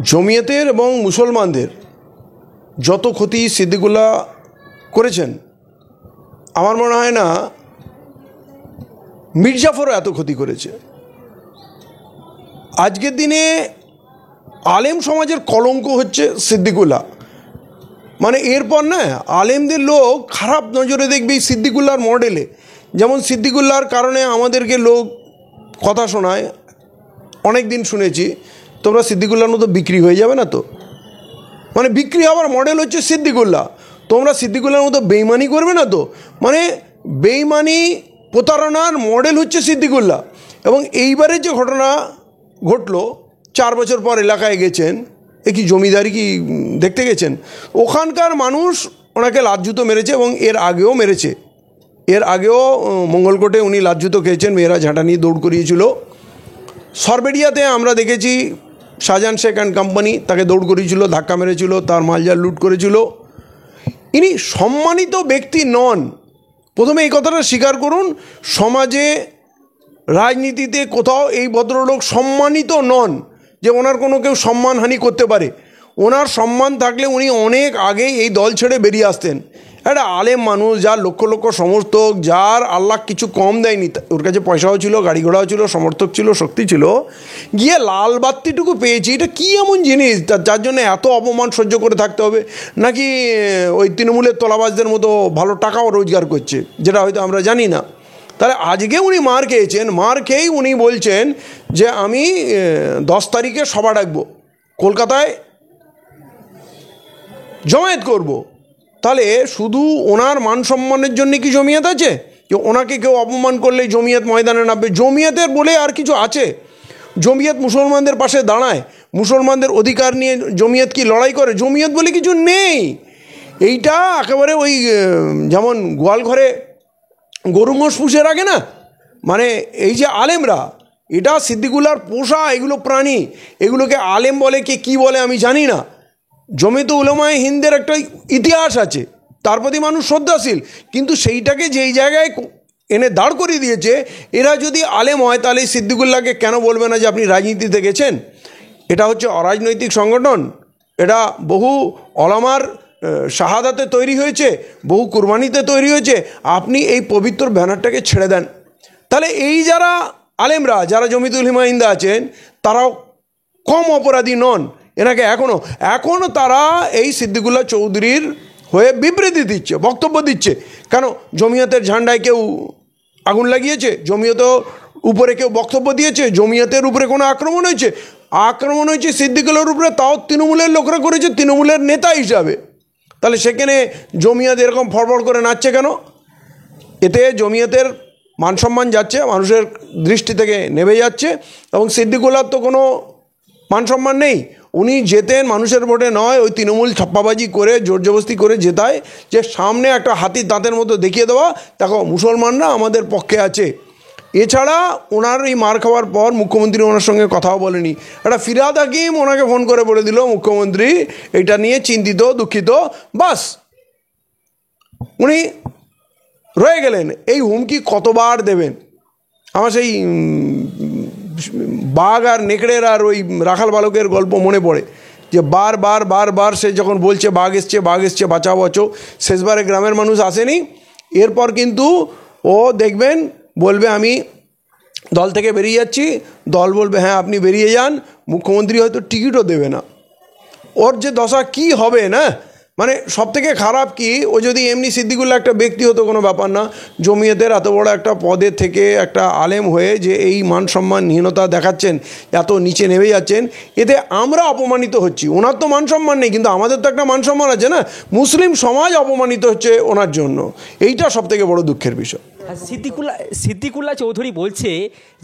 জমিয়তের এবং মুসলমানদের যত ক্ষতি সিদ্দিকুল্লাহ করেছেন, আমার মনে হয় না মির্জাফরও এত ক্ষতি করেছে। আজকের দিনে আলেম সমাজের কলঙ্ক হচ্ছে সিদ্দিকুল্লাহ। মানে এরপর না আলেমদের লোক খারাপ নজরে দেখবে এই সিদ্দিকুল্লাহর মডেলে। যেমন সিদ্দিকুল্লাহর কারণে আমাদেরকে লোক কথা শোনায়, অনেক দিন শুনেছি, তোমরা সিদ্দিকুল্লাহর মতো বিক্রি হয়ে যাবে না তো। মানে বিক্রি হওয়ার মডেল হচ্ছে সিদ্দিকুল্লাহ, তোমরা সিদ্দিকুল্লাহর মতো বেইমানি করবে না তো। মানে বেইমানি প্রতারণার মডেল হচ্ছে সিদ্দিকুল্লাহ। এবং এইবারে যে ঘটনা ঘটলো, 4 বছর পর এলাকায় গেছেন, এ কি জমিদারি কি দেখতে গেছেন? ওখানকার মানুষ ওনাকে লাজ্জুতো মেরেছে এবং এর আগেও মেরেছে। এর আগেও মঙ্গলকোটে উনি লাজ্জুতো খেয়েছেন, মেয়েরা ঝাঁটা নিয়ে দৌড় করিয়েছিল। সরবেরিয়াতে আমরা দেখেছি শাহজাহান শেখ অ্যান্ড কোম্পানি তাকে দৌড় করিয়েছিল, ধাক্কা মেরেছিল, তার মালজাল লুট করেছিল। ইনি সম্মানিত ব্যক্তি নন। প্রথমে এই কথাটা স্বীকার করুন, সমাজে রাজনীতিতে কোথাও এই ভদ্রলোক সম্মানিত নন যে ওনার কোনো কেউ সম্মানহানি করতে পারে। ওনার সম্মান থাকলে উনি অনেক আগেই এই দল ছেড়ে বেরিয়ে আসতেন। একটা আলেম মানুষ, যার লক্ষ লক্ষ সমর্থক, যার আল্লাহ কিছু কম দেয়নি, ওর কাছে পয়সাও ছিল, গাড়ি ঘোড়াও ছিল, সমর্থক ছিল, শক্তি ছিল, গিয়ে লাল বাত্তিটুকু পেয়েছি। এটা কী এমন জিনিস যার জন্য এত অপমান সহ্য করে থাকতে হবে? নাকি ওই তৃণমূলের তোলাবাজদের মতো ভালো টাকাও রোজগার করছে, যেটা হয়তো আমরা জানি না। তাহলে আজকে উনি মার খেয়েছেন, মার খেয়েই উনি বলছেন যে আমি 10 তারিখে সভা ডাকবো, কলকাতায় জমায়েত করব। তাহলে শুধু ওনার মান সম্মানের জন্য কি জমিয়ত আছে? যে ওনাকে কেউ অপমান করলে জমিয়ত ময়দানে নামবে? জমিয়তের বলে আর কিছু আছে? জমিয়ত মুসলমানদের পাশে দাঁড়ায়, মুসলমানদের অধিকার নিয়ে জমিয়ত কি লড়াই করে? জমিয়ত বলে কিছু নেই। এইটা একেবারে ওই যেমন গোয়াল ঘরে গরু মোষ পুষে রাখে না, মানে এই যে আলেমরা, এটা সিদ্দিকুল্লাহর পোষা এগুলো প্রাণী, এগুলোকে আলেম বলে কে কী বলে আমি জানি না। জমিয়তে উলামায়ে হিন্দের একটা ইতিহাস আছে, তার প্রতি মানুষ শ্রদ্ধাশীল, কিন্তু সেইটাকে যেই জায়গায় এনে দাঁড় করিয়ে দিয়েছে, এরা যদি আলেম হয় তাহলে সিদ্দিকুল্লাহকে কেন বলবে না যে আপনি রাজনীতিতে গেছেন? এটা হচ্ছে অরাজনৈতিক সংগঠন, এটা বহু ওলামার শাহাদাতে তৈরি হয়েছে, বহু কুরবানিতে তৈরি হয়েছে। আপনি এই পবিত্র ব্যানারটাকে ছেড়ে দেন। তাহলে এই যারা আলেমরা, যারা জমিয়তে উলামায়ে হিন্দ আছেন, তারাও কম অপরাধী নন। এনাকে এখনও তারা এই সিদ্দিকুল্লাহ চৌধুরীর হয়ে বিবৃতি দিচ্ছে, বক্তব্য দিচ্ছে। কেন? জমিয়তের ঝান্ডায় কেউ আগুন লাগিয়েছে? জমিয়ত উপরে কেউ বক্তব্য দিয়েছে? জমিয়তের উপরে কোনো আক্রমণ হয়েছে? আক্রমণ হয়েছে সিদ্দিকুল্লাহর উপরে, তাও তৃণমূলের লোকরা করেছে, তৃণমূলের নেতা হিসাবে। তাহলে সেখানে জমিয়ত এরকম ফড়ফড় করে নাচছে কেন? এতে জমিয়তের মান সম্মান যাচ্ছে, মানুষের দৃষ্টি থেকে নেমে যাচ্ছে। এবং সিদ্দিকুল্লাহর তো কোনো মান সম্মান নেই। উনি যেতেন মানুষের ভোটে নয়, ওই তৃণমূল ছাপ্পাবাজি করে জোর জবরদস্তি করে জেতায়, যে সামনে একটা হাতির দাঁতের মতো দেখিয়ে দেওয়া, দেখো মুসলমানরা আমাদের পক্ষে আছে। এছাড়া ওনার এই মার খাওয়ার পর মুখ্যমন্ত্রী ওনার সঙ্গে কথাও বলেনি। একটা ফিরহাদ হাকিম ওনাকে ফোন করে বলে দিল মুখ্যমন্ত্রী এটা নিয়ে চিন্তিত, দুঃখিত, বাস উনি রয়ে গেলেন। এই হুমকি কতবার দেবেন? আমার সেই বাঘ আর নেকড়ের আর ওই রাখাল বালকের গল্প মনে পড়ে, যে বারবার সে যখন বলছে বাঘ এসছে, বাঁচাও বাঁচো, শেষবারে গ্রামের মানুষ আসেনি। এরপর কিন্তু ও দেখবেন বলবে আমি দল থেকে বেরিয়ে যাচ্ছি, দল বলবে হ্যাঁ আপনি বেরিয়ে যান, মুখ্যমন্ত্রী হয়তো টিকিটও দেবে না। ওর যে দশা কি হবে না, মানে সবথেকে খারাপ কি, ও যদি এমনি সিদ্দিকুল্লাহ একটা ব্যক্তি হতো কোনো ব্যাপার না, জমিয়তের এত বড় একটা পদে থেকে একটা আলেম হয়ে যে এই মান সম্মানহীনতা দেখাচ্ছেন, এত নিচে নেমে যাচ্ছেন, এতে আমরা অপমানিত হচ্ছি। ওনার তো মান সম্মান নেই, কিন্তু আমাদের তো একটা মান সম্মান আছে না। মুসলিম সমাজ অপমানিত হচ্ছে ওনার জন্য, এইটা সবথেকে বড় দুঃখের বিষয়। সিদ্দিকুল্লাহ চৌধুরী বলছে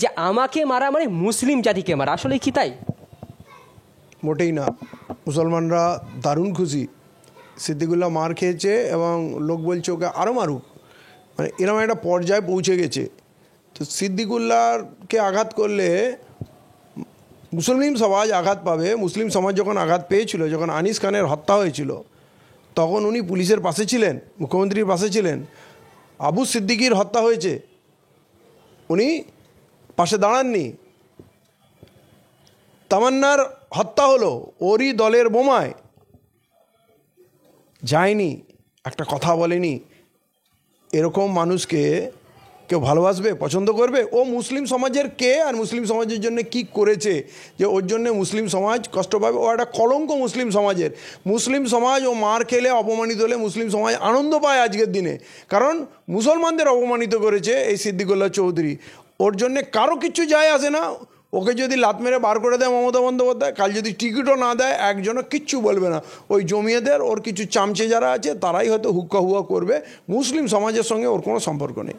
যে আমাকে মারা মানে মুসলিম জাতিকে মারা, আসলে কি তাই? মোটেই না। মুসলমানরা দারুণ খুশি সিদ্দিকুল্লাহ মার খেয়েছে এবং লোক বলছে ওকে আরও মারুক, মানে এরকম একটা পর্যায়ে পৌঁছে গেছে। তো সিদ্দিকুল্লাহকে আঘাত করলে মুসলিম সমাজ আঘাত পাবে। মুসলিম সমাজ যখন আঘাত পেয়েছিল, যখন আনিস খানের হত্যা হয়েছিল, তখন উনি পুলিশের পাশে ছিলেন, মুখ্যমন্ত্রীর পাশে ছিলেন। আবু সিদ্দিকির হত্যা হয়েছে, উনি পাশে দাঁড়াননি। তামান্নার হত্যা হলো ওরই দলের বোমায়, যায়নি, একটা কথা বলেনি, এরকম মানুষকে কেউ ভালোবাসবে, পছন্দ করবে? ও মুসলিম সমাজের কে আর মুসলিম সমাজের জন্য কি করেছে যে ওর জন্য মুসলিম সমাজ কষ্ট পাবে? ও একটা কলঙ্ক মুসলিম সমাজের। মুসলিম সমাজ ও মার খেলে অপমানিত হলে মুসলিম সমাজ আনন্দ পায় আজকের দিনে, কারণ মুসলমানদের অপমানিত করেছে এই সিদ্দিকুল্লাহ চৌধুরী। ওর জন্যে কারো কিচ্ছু যায় আসে না। ওকে যদি লাত মেরে বার করে দেয় মমতা বন্দ্যোপাধ্যায়, কাল যদি টিকিটও না দেয় একজনও কিচ্ছু বলবে না। ওই জমিয়তের ওর কিছু চামচে যারা আছে তারাই হয়তো হুক্কা হুয়া করবে, মুসলিম সমাজের সঙ্গে ওর কোনো সম্পর্ক নেই।